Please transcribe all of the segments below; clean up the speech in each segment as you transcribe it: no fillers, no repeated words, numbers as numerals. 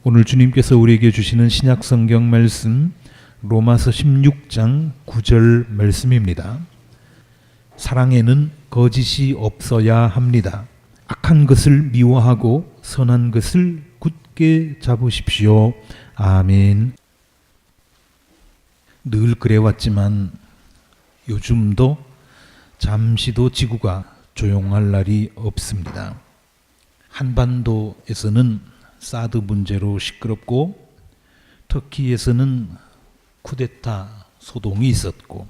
오늘 주님께서 우리에게 주시는 신약 성경 말씀 로마서 16장 9절 말씀입니다. 사랑에는 거짓이 없어야 합니다. 악한 것을 미워하고 선한 것을 굳게 잡으십시오. 아멘. 늘 그래왔지만 요즘도 잠시도 지구가 조용할 날이 없습니다. 한반도에서는 사드 문제로 시끄럽고 터키에서는 쿠데타 소동이 있었고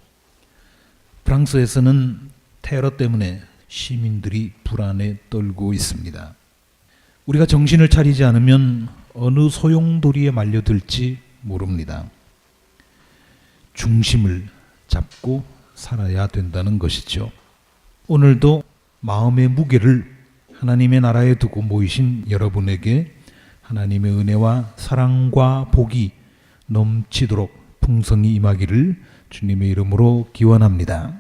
프랑스에서는 테러 때문에 시민들이 불안에 떨고 있습니다. 우리가 정신을 차리지 않으면 어느 소용돌이에 말려들지 모릅니다. 중심을 잡고 살아야 된다는 것이죠. 오늘도 마음의 무게를 하나님의 나라에 두고 모이신 여러분에게 하나님의 은혜와 사랑과 복이 넘치도록 풍성히 임하기를 주님의 이름으로 기원합니다.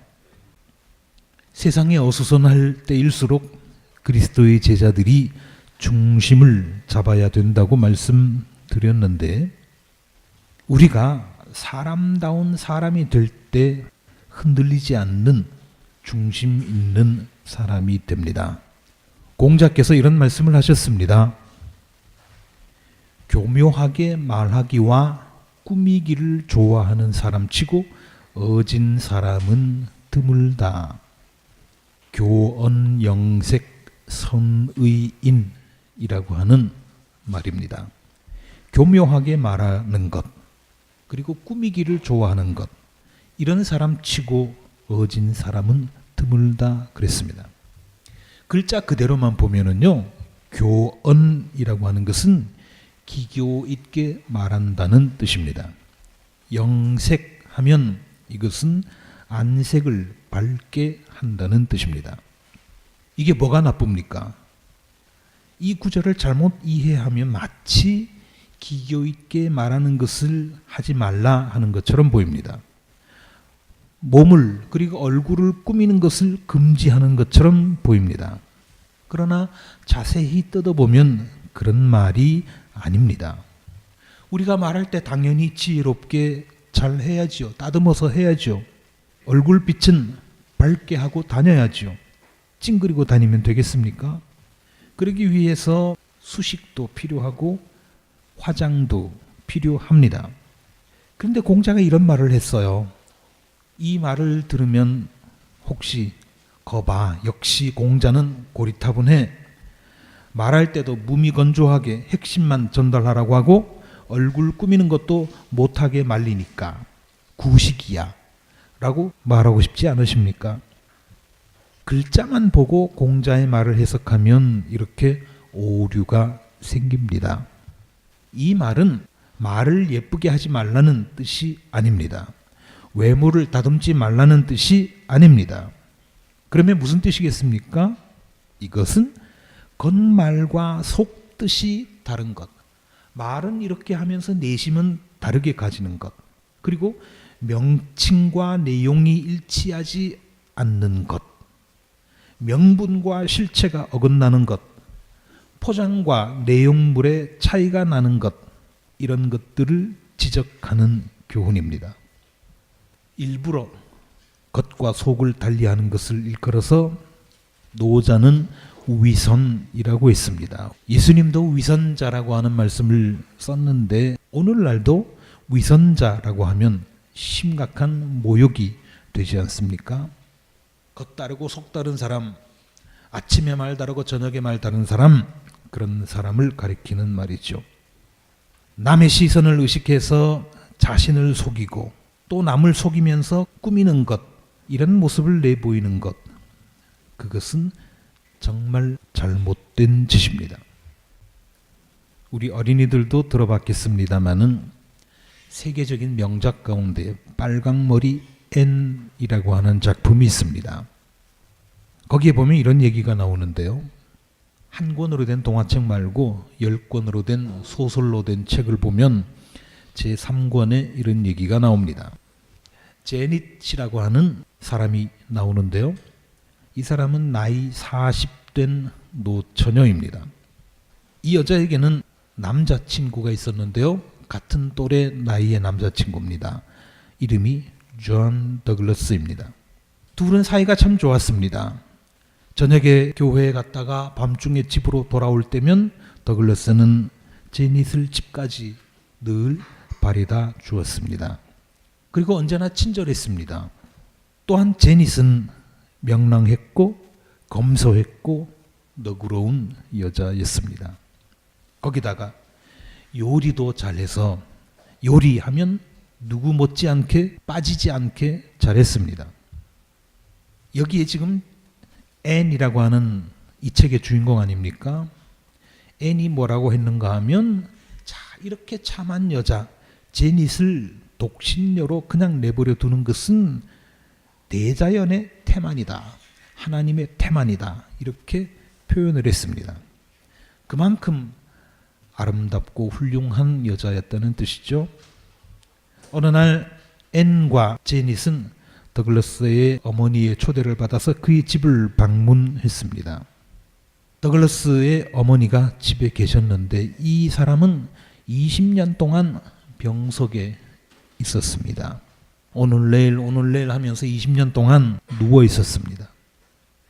세상에 어수선할 때일수록 그리스도의 제자들이 중심을 잡아야 된다고 말씀드렸는데 우리가 사람다운 사람이 될 때 흔들리지 않는 중심 있는 사람이 됩니다. 공자께서 이런 말씀을 하셨습니다. 교묘하게 말하기와 꾸미기를 좋아하는 사람치고 어진 사람은 드물다. 교언영색 선의인이라고 하는 말입니다. 교묘하게 말하는 것, 그리고 꾸미기를 좋아하는 것, 이런 사람치고 어진 사람은 드물다 그랬습니다. 글자 그대로만 보면은요, 교언이라고 하는 것은 기교 있게 말한다는 뜻입니다. 영색하면 이것은 안색을 밝게 한다는 뜻입니다. 이게 뭐가 나쁩니까? 이 구절을 잘못 이해하면 마치 기교 있게 말하는 것을 하지 말라 하는 것처럼 보입니다. 몸을 그리고 얼굴을 꾸미는 것을 금지하는 것처럼 보입니다. 그러나 자세히 뜯어보면 그런 말이 아닙니다. 우리가 말할 때 당연히 지혜롭게 잘 해야지요. 따듬어서 해야죠. 얼굴빛은 밝게 하고 다녀야죠. 찡그리고 다니면 되겠습니까? 그러기 위해서 수식도 필요하고 화장도 필요합니다. 그런데 공자가 이런 말을 했어요. 이 말을 들으면 혹시 거봐, 역시 공자는 고리타분해. 말할 때도 무미건조하게 핵심만 전달하라고 하고 얼굴 꾸미는 것도 못하게 말리니까 구식이야 라고 말하고 싶지 않으십니까? 글자만 보고 공자의 말을 해석하면 이렇게 오류가 생깁니다. 이 말은 말을 예쁘게 하지 말라는 뜻이 아닙니다. 외모를 다듬지 말라는 뜻이 아닙니다. 그러면 무슨 뜻이겠습니까? 이것은 겉말과 속뜻이 다른 것. 말은 이렇게 하면서 내심은 다르게 가지는 것. 그리고 명칭과 내용이 일치하지 않는 것. 명분과 실체가 어긋나는 것. 포장과 내용물의 차이가 나는 것. 이런 것들을 지적하는 교훈입니다. 일부러 겉과 속을 달리하는 것을 일컬어서 노자는 위선이라고 했습니다. 예수님도 위선자라고 하는 말씀을 썼는데 오늘날도 위선자라고 하면 심각한 모욕이 되지 않습니까? 겉 다르고 속 다른 사람, 아침에 말 다르고 저녁에 말 다른 사람, 그런 사람을 가리키는 말이죠. 남의 시선을 의식해서 자신을 속이고 또 남을 속이면서 꾸미는 것, 이런 모습을 내보이는 것, 그것은 정말 잘못된 짓입니다. 우리 어린이들도 들어봤겠습니다마는 세계적인 명작 가운데 빨강머리 앤이라고 하는 작품이 있습니다. 거기에 보면 이런 얘기가 나오는데요. 한 권으로 된 동화책 말고 10권으로 된 소설로 된 책을 보면 제3권에 이런 얘기가 나옵니다. 제닛이라고 하는 사람이 나오는데요. 이 사람은 나이 40된 노처녀입니다. 이 여자에게는 남자친구가 있었는데요. 같은 또래 나이의 남자친구입니다. 이름이 존 더글러스입니다. 둘은 사이가 참 좋았습니다. 저녁에 교회에 갔다가 밤중에 집으로 돌아올 때면 더글러스는 제닛을 집까지 늘 바래다 주었습니다. 그리고 언제나 친절했습니다. 또한 제닛은 명랑했고 검소했고 너그러운 여자였습니다. 거기다가 요리도 잘해서 요리하면 누구 못지않게 빠지지 않게 잘했습니다. 여기에 지금 앤이라고 하는 이 책의 주인공 아닙니까? 앤이 뭐라고 했는가 하면, 자, 이렇게 참한 여자 제닛을 독신녀로 그냥 내버려 두는 것은 대자연의 태만이다, 하나님의 태만이다, 이렇게 표현을 했습니다. 그만큼 아름답고 훌륭한 여자였다는 뜻이죠. 어느 날 앤과 제닛은 더글러스의 어머니의 초대를 받아서 그의 집을 방문했습니다. 더글러스의 어머니가 집에 계셨는데 이 사람은 20년 동안 병석에 있었습니다. 오늘 내일 하면서 20년 동안 누워 있었습니다.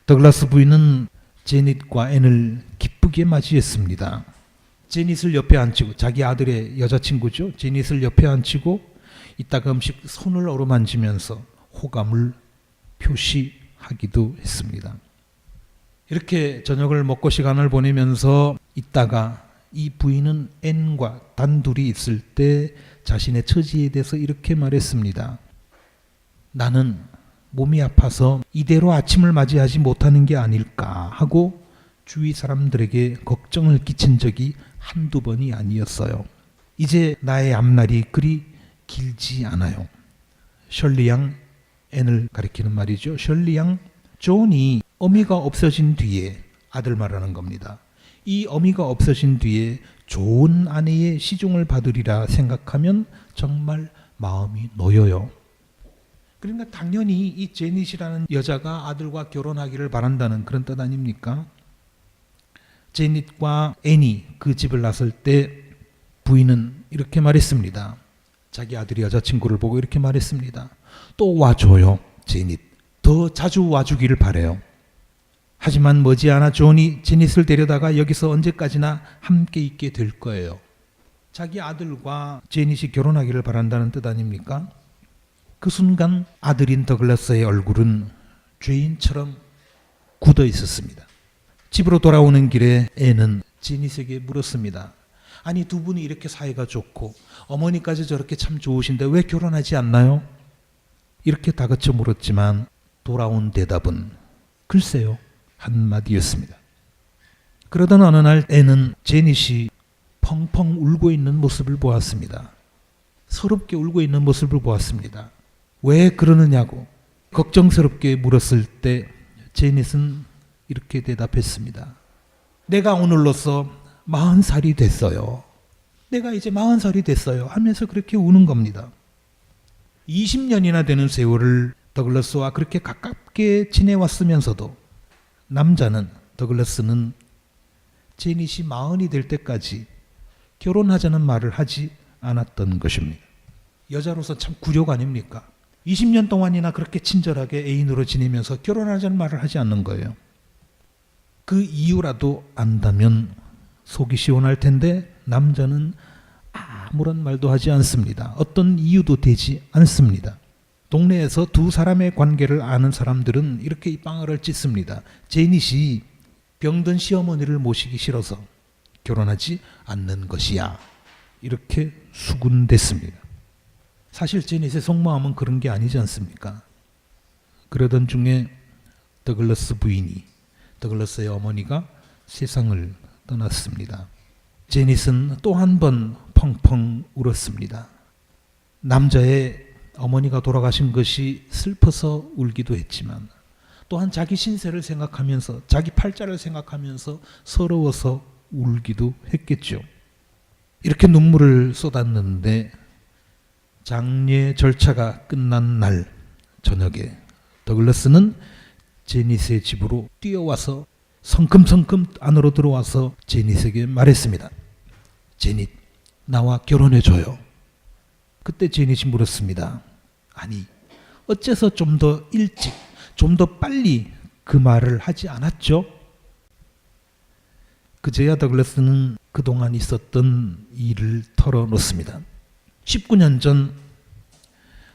더글러스 부인은 제닛과 앤을 기쁘게 맞이했습니다. 제닛을 옆에 앉히고, 자기 아들의 여자친구죠. 제닛을 옆에 앉히고 이따금씩 손을 어루만지면서 호감을 표시하기도 했습니다. 이렇게 저녁을 먹고 시간을 보내면서 있다가 이 부인은 앤과 단둘이 있을 때 자신의 처지에 대해서 이렇게 말했습니다. 나는 몸이 아파서 이대로 아침을 맞이하지 못하는 게 아닐까 하고 주위 사람들에게 걱정을 끼친 적이 한두 번이 아니었어요. 이제 나의 앞날이 그리 길지 않아요. 셜리 양, 앤을 가리키는 말이죠. 셜리 양, 존이 어미가 없어진 뒤에, 아들 말하는 겁니다. 이 어미가 없어진 뒤에 좋은 아내의 시중을 받으리라 생각하면 정말 마음이 놓여요. 그러니까 당연히 이 제닛이라는 여자가 아들과 결혼하기를 바란다는 그런 뜻 아닙니까? 제닛과 앤이 그 집을 나설 때 부인은 이렇게 말했습니다. 자기 아들이 여자친구를 보고 이렇게 말했습니다. 또 와줘요, 제닛. 더 자주 와주기를 바래요. 하지만 머지않아 존이 제닛을 데려다가 여기서 언제까지나 함께 있게 될 거예요. 자기 아들과 제닛이 결혼하기를 바란다는 뜻 아닙니까? 그 순간 아들인 더글러스의 얼굴은 죄인처럼 굳어 있었습니다. 집으로 돌아오는 길에 앤은 제닛에게 물었습니다. 아니, 두 분이 이렇게 사이가 좋고 어머니까지 저렇게 참 좋으신데 왜 결혼하지 않나요? 이렇게 다그쳐 물었지만 돌아온 대답은 글쎄요, 한마디였습니다. 그러던 어느 날 앤은 제닛이 펑펑 울고 있는 모습을 보았습니다. 서럽게 울고 있는 모습을 보았습니다. 왜 그러느냐고 걱정스럽게 물었을 때 제닛은 이렇게 대답했습니다. 내가 오늘로써 40살이 됐어요. 내가 이제 40살이 됐어요 하면서 그렇게 우는 겁니다. 20년이나 되는 세월을 더글러스와 그렇게 가깝게 지내왔으면서도 남자는, 더글러스는 제닛이 40이 될 때까지 결혼하자는 말을 하지 않았던 것입니다. 여자로서 참 굴욕 아닙니까? 20년 동안이나 그렇게 친절하게 애인으로 지내면서 결혼하자는 말을 하지 않는 거예요. 그 이유라도 안다면 속이 시원할 텐데 남자는 아무런 말도 하지 않습니다. 어떤 이유도 되지 않습니다. 동네에서 두 사람의 관계를 아는 사람들은 이렇게 이 빵을 찢습니다. 제닛이 병든 시어머니를 모시기 싫어서 결혼하지 않는 것이야, 이렇게 수군댔습니다. 사실 제닛의 속마음은 그런 게 아니지 않습니까? 그러던 중에 더글러스 부인이, 더글러스의 어머니가 세상을 떠났습니다. 제닛은 또 한 번 펑펑 울었습니다. 남자의 어머니가 돌아가신 것이 슬퍼서 울기도 했지만 또한 자기 신세를 생각하면서, 자기 팔자를 생각하면서 서러워서 울기도 했겠죠. 이렇게 눈물을 쏟았는데 장례 절차가 끝난 날 저녁에 더글러스는 제닛의 집으로 뛰어와서 성큼성큼 안으로 들어와서 제닛에게 말했습니다. 제닛, 나와 결혼해줘요. 그때 제닛이 물었습니다. 아니, 어째서 좀 더 일찍, 좀 더 빨리 그 말을 하지 않았죠? 그제야 더글라스는 그동안 있었던 일을 털어놓습니다. 19년 전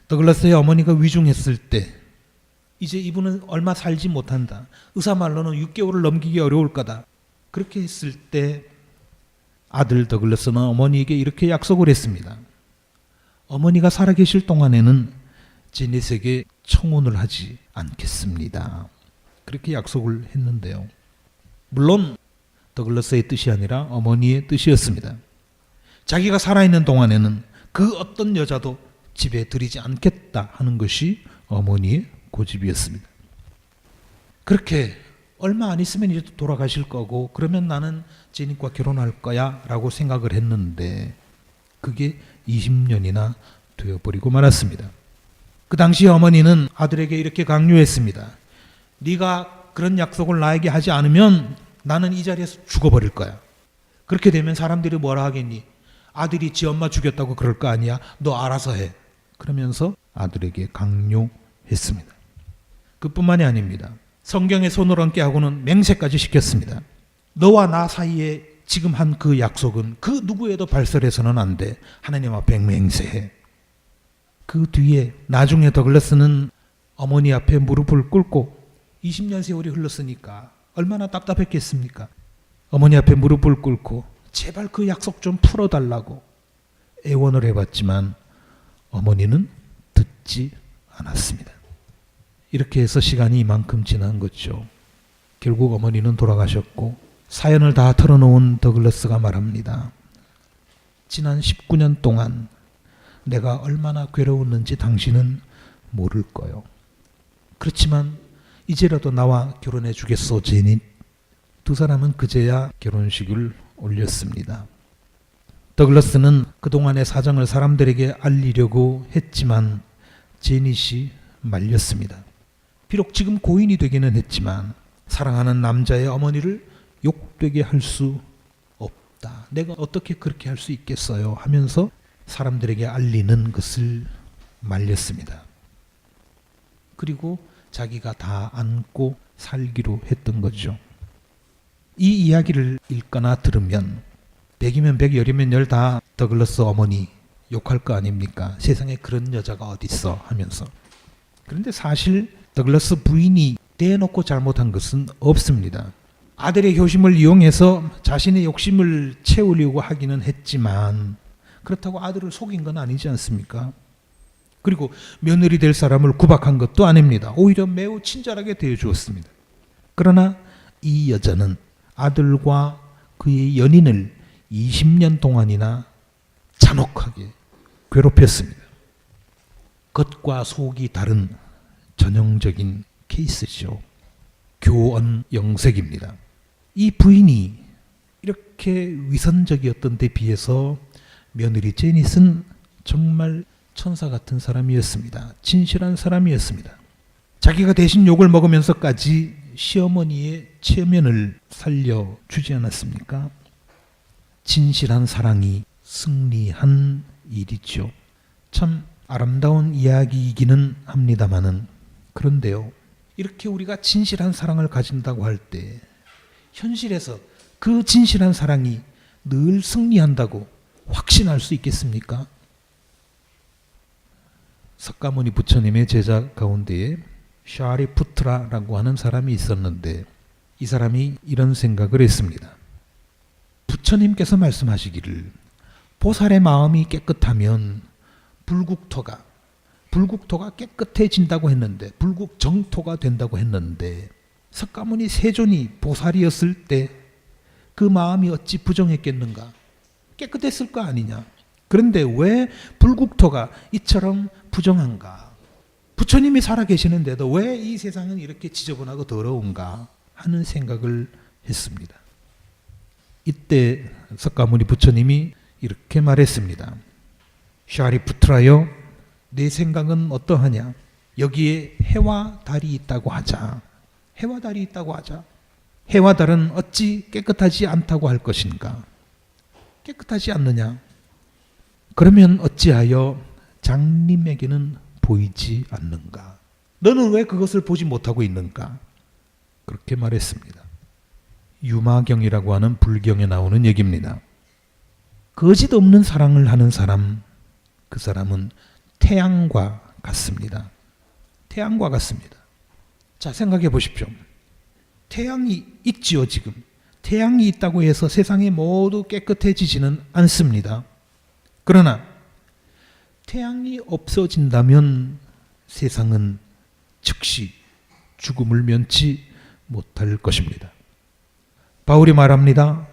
더글라스의 어머니가 위중했을 때 이제 이분은 얼마 살지 못한다. 의사 말로는 6개월을 넘기기 어려울 거다. 그렇게 했을 때 아들 더글라스는 어머니에게 이렇게 약속을 했습니다. 어머니가 살아계실 동안에는 제닛에게 청혼을 하지 않겠습니다. 그렇게 약속을 했는데요. 물론 더글라스의 뜻이 아니라 어머니의 뜻이었습니다. 자기가 살아있는 동안에는 그 어떤 여자도 집에 들이지 않겠다 하는 것이 어머니의 고집이었습니다. 그렇게 얼마 안 있으면 이제 돌아가실 거고 그러면 나는 제닛과 결혼할 거야 라고 생각을 했는데 그게 20년이나 되어버리고 말았습니다. 그 당시 어머니는 아들에게 이렇게 강요했습니다. 네가 그런 약속을 나에게 하지 않으면 나는 이 자리에서 죽어버릴 거야. 그렇게 되면 사람들이 뭐라 하겠니? 아들이 지 엄마 죽였다고 그럴 거 아니야? 너 알아서 해. 그러면서 아들에게 강요했습니다. 그뿐만이 아닙니다. 성경에 손을 얹게 하고는 맹세까지 시켰습니다. 너와 나 사이에 지금 한 그 약속은 그 누구에도 발설해서는 안 돼. 하나님 앞에 맹세해. 그 뒤에 나중에 더글라스는 어머니 앞에 무릎을 꿇고 20년 세월이 흘렀으니까 얼마나 답답했겠습니까? 어머니 앞에 무릎을 꿇고 제발 그 약속 좀 풀어달라고 애원을 해봤지만 어머니는 듣지 않았습니다. 이렇게 해서 시간이 이만큼 지난 거죠. 결국 어머니는 돌아가셨고 사연을 다 털어놓은 더글라스가 말합니다. 지난 19년 동안 내가 얼마나 괴로웠는지 당신은 모를 거요. 그렇지만 이제라도 나와 결혼해 주겠소 제닛. 두 사람은 그제야 결혼식을 올렸습니다. 더글라스는 그동안의 사정을 사람들에게 알리려고 했지만 제닛이 말렸습니다. 비록 지금 고인이 되기는 했지만 사랑하는 남자의 어머니를 욕되게 할 수 없다. 내가 어떻게 그렇게 할 수 있겠어요? 하면서 사람들에게 알리는 것을 말렸습니다. 그리고 자기가 다 안고 살기로 했던 거죠. 이 이야기를 읽거나 들으면 100이면 100, 10이면 10 다 더글라스 어머니 욕할 거 아닙니까? 세상에 그런 여자가 어딨어 하면서. 그런데 사실 더글라스 부인이 대놓고 잘못한 것은 없습니다. 아들의 효심을 이용해서 자신의 욕심을 채우려고 하기는 했지만 그렇다고 아들을 속인 건 아니지 않습니까? 그리고 며느리 될 사람을 구박한 것도 아닙니다. 오히려 매우 친절하게 대해주었습니다. 그러나 이 여자는 아들과 그의 연인을 20년 동안이나 잔혹하게 괴롭혔습니다. 겉과 속이 다른 전형적인 케이스죠. 교원 영색입니다. 이 부인이 이렇게 위선적이었던 데 비해서 며느리 제닛은 정말 천사 같은 사람이었습니다. 진실한 사람이었습니다. 자기가 대신 욕을 먹으면서까지 시어머니의 체면을 살려주지 않았습니까? 진실한 사랑이 승리한 일이죠. 참 아름다운 이야기이기는 합니다마는 그런데요. 이렇게 우리가 진실한 사랑을 가진다고 할 때 현실에서 그 진실한 사랑이 늘 승리한다고 확신할 수 있겠습니까? 석가모니 부처님의 제자 가운데에 샤리푸트라라고 하는 사람이 있었는데 이 사람이 이런 생각을 했습니다. 부처님께서 말씀하시기를 보살의 마음이 깨끗하면 불국토가 깨끗해진다고 했는데 불국정토가 된다고 했는데 석가모니 세존이 보살이었을 때 그 마음이 어찌 부정했겠는가? 깨끗했을 거 아니냐? 그런데 왜 불국토가 이처럼 부정한가? 부처님이 살아계시는데도 왜 이 세상은 이렇게 지저분하고 더러운가? 하는 생각을 했습니다. 이때 석가모니 부처님이 이렇게 말했습니다. 샤리푸트라여, 내 생각은 어떠하냐? 여기에 해와 달이 있다고 하자. 해와 달이 있다고 하자. 해와 달은 어찌 깨끗하지 않다고 할 것인가? 깨끗하지 않느냐? 그러면 어찌하여 장님에게는 보이지 않는가? 너는 왜 그것을 보지 못하고 있는가? 그렇게 말했습니다. 유마경이라고 하는 불경에 나오는 얘기입니다. 거짓 없는 사랑을 하는 사람, 그 사람은 태양과 같습니다. 태양과 같습니다. 자, 생각해 보십시오. 태양이 있지요, 지금. 태양이 있다고 해서 세상이 모두 깨끗해지지는 않습니다. 그러나 태양이 없어진다면 세상은 즉시 죽음을 면치 못할 것입니다. 바울이 말합니다.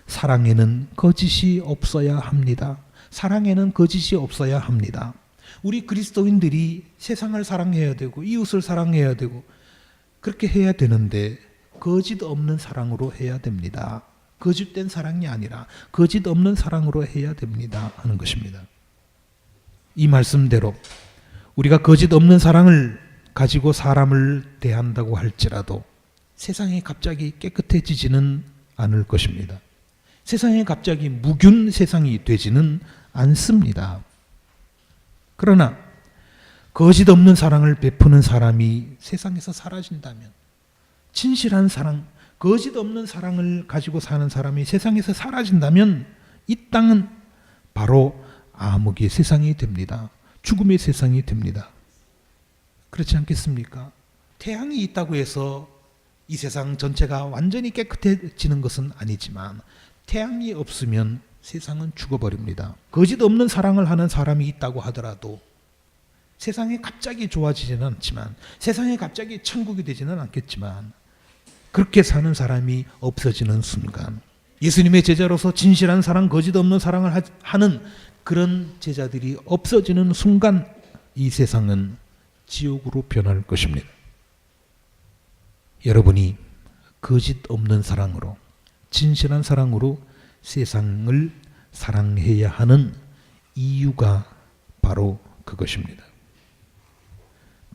사랑에는 거짓이 없어야 합니다. 사랑에는 거짓이 없어야 합니다. 우리 그리스도인들이 세상을 사랑해야 되고 이웃을 사랑해야 되고 그렇게 해야 되는데 거짓 없는 사랑으로 해야 됩니다. 거짓된 사랑이 아니라 거짓 없는 사랑으로 해야 됩니다 하는 것입니다. 이 말씀대로 우리가 거짓 없는 사랑을 가지고 사람을 대한다고 할지라도 세상이 갑자기 깨끗해지지는 않을 것입니다. 세상이 갑자기 무균 세상이 되지는 않습니다. 그러나 거짓 없는 사랑을 베푸는 사람이 세상에서 사라진다면, 진실한 사랑, 거짓 없는 사랑을 가지고 사는 사람이 세상에서 사라진다면 이 땅은 바로 암흑의 세상이 됩니다. 죽음의 세상이 됩니다. 그렇지 않겠습니까? 태양이 있다고 해서 이 세상 전체가 완전히 깨끗해지는 것은 아니지만 태양이 없으면 세상은 죽어버립니다. 거짓 없는 사랑을 하는 사람이 있다고 하더라도 세상이 갑자기 좋아지지는 않지만, 세상이 갑자기 천국이 되지는 않겠지만, 그렇게 사는 사람이 없어지는 순간, 예수님의 제자로서 진실한 사랑, 거짓 없는 사랑을 하는 그런 제자들이 없어지는 순간 이 세상은 지옥으로 변할 것입니다. 여러분이 거짓 없는 사랑으로, 진실한 사랑으로 세상을 사랑해야 하는 이유가 바로 그것입니다.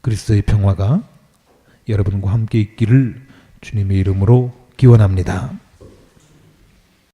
그리스도의 평화가 여러분과 함께 있기를 주님의 이름으로 기원합니다.